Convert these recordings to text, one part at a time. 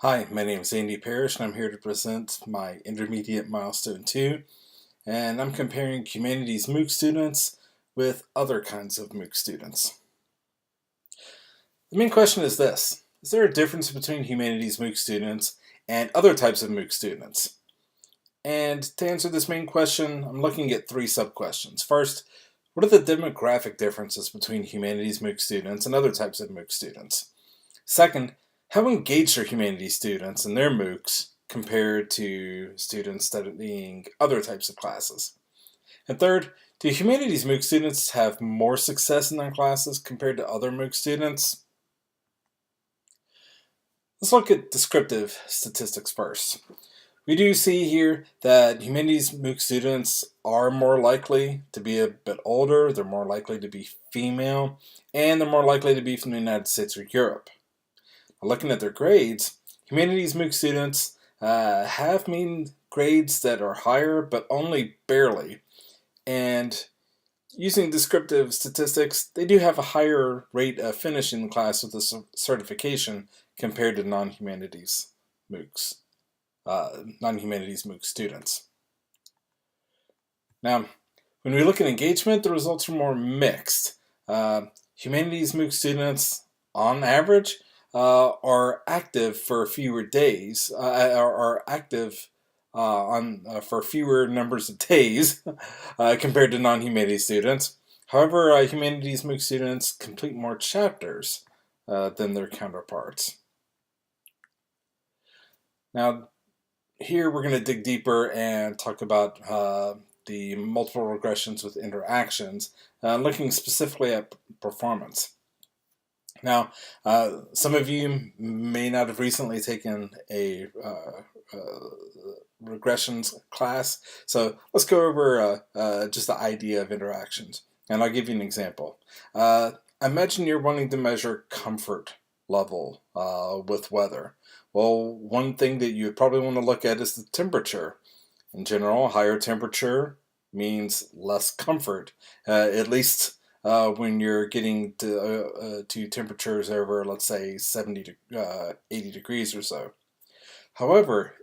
Hi, my name is Andy Parrish and I'm here to present my Intermediate Milestone 2, and I'm comparing humanities MOOC students with other kinds of MOOC students. The main question is this: is there a difference between humanities MOOC students and other types of MOOC students? And to answer this main question, I'm looking at three sub-questions. First, what are the demographic differences between humanities MOOC students and other types of MOOC students? Second, how engaged are humanities students in their MOOCs compared to students studying other types of classes? And third, do humanities MOOC students have more success in their classes compared to other MOOC students? Let's look at descriptive statistics first. We do see here that humanities MOOC students are more likely to be a bit older, they're more likely to be female, and they're more likely to be from the United States or Europe. Looking at their grades, humanities MOOC students have mean grades that are higher, but only barely. And using descriptive statistics, they do have a higher rate of finishing the class with a certification compared to non-humanities MOOC students. Now, when we look at engagement, the results are more mixed. Humanities MOOC students, on average, are active for fewer days, are active for fewer numbers of days compared to non-humanities students. However, humanities MOOC students complete more chapters than their counterparts. Now, here we're going to dig deeper and talk about the multiple regressions with interactions, looking specifically at performance. Now, some of you may not have recently taken a regressions class, so let's go over just the idea of interactions, and I'll give you an example. Imagine you're wanting to measure comfort level with weather. Well, one thing that you would probably want to look at is the temperature. In general, higher temperature means less comfort, at least when you're getting to temperatures over, let's say, 70 to 80 degrees or so. However,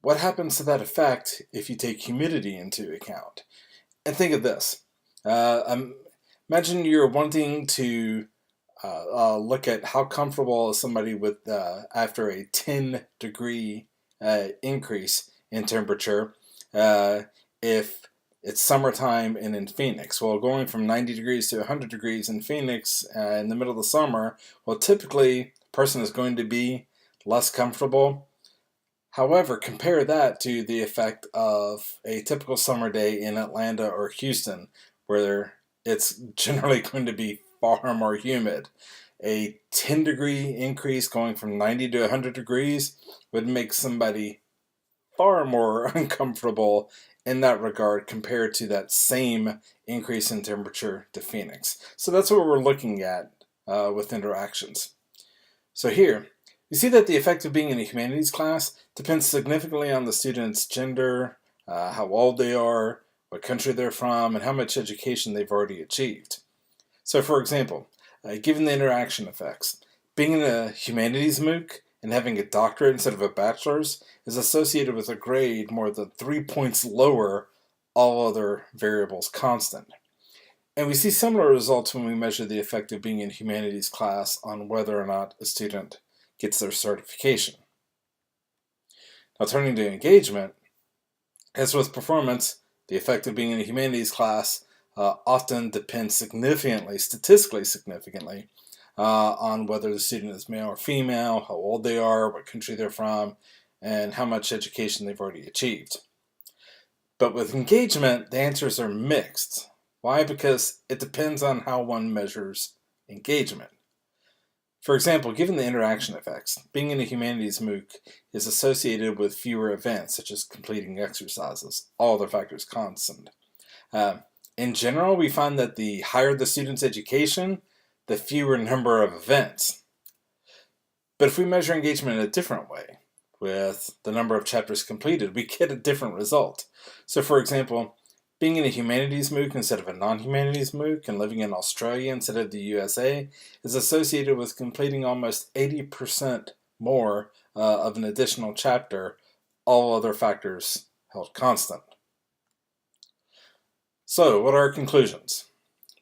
what happens to that effect if you take humidity into account? And think of this. Imagine you're wanting to look at how comfortable is somebody with after a 10-degree increase in temperature if it's summertime and in Phoenix. Well, going from 90 degrees to 100 degrees in Phoenix in the middle of the summer, well, typically a person is going to be less comfortable. However, compare that to the effect of a typical summer day in Atlanta or Houston, where it's generally going to be far more humid. A 10-degree increase going from 90 to 100 degrees would make somebody far more uncomfortable in that regard compared to that same increase in temperature to Phoenix. So that's what we're looking at with interactions. So here, you see that the effect of being in a humanities class depends significantly on the student's gender, how old they are, what country they're from, and how much education they've already achieved. So for example, given the interaction effects, being in a humanities MOOC and having a doctorate instead of a bachelor's is associated with a grade more than 3 points lower, all other variables constant. And we see similar results when we measure the effect of being in humanities class on whether or not a student gets their certification. Now, turning to engagement, as with performance, the effect of being in a humanities class often depends significantly, statistically significantly, on whether the student is male or female, how old they are, what country they're from, and how much education they've already achieved. But with engagement, the answers are mixed. Why? Because it depends on how one measures engagement. For example, given the interaction effects, being in a humanities MOOC is associated with fewer events, such as completing exercises, all other factors constant. In general, we find that the higher the student's education, the fewer number of events. But if we measure engagement in a different way, with the number of chapters completed, we get a different result. So for example, being in a humanities MOOC instead of a non-humanities MOOC and living in Australia instead of the USA is associated with completing almost 80% more of an additional chapter, all other factors held constant. So, what are our conclusions?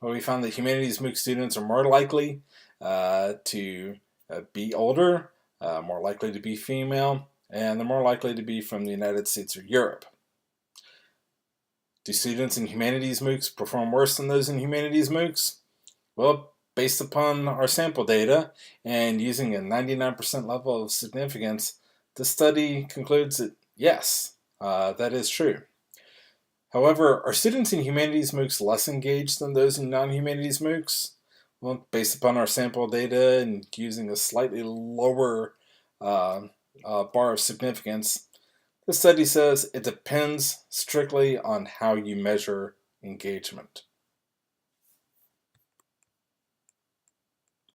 Well, we found that humanities MOOC students are more likely to be older, more likely to be female, and they're more likely to be from the United States or Europe. Do students in humanities MOOCs perform worse than those in humanities MOOCs? Well, based upon our sample data and using a 99% level of significance, the study concludes that yes, that is true. However, are students in humanities MOOCs less engaged than those in non-humanities MOOCs? Well, based upon our sample data and using a slightly lower bar of significance, the study says it depends strictly on how you measure engagement.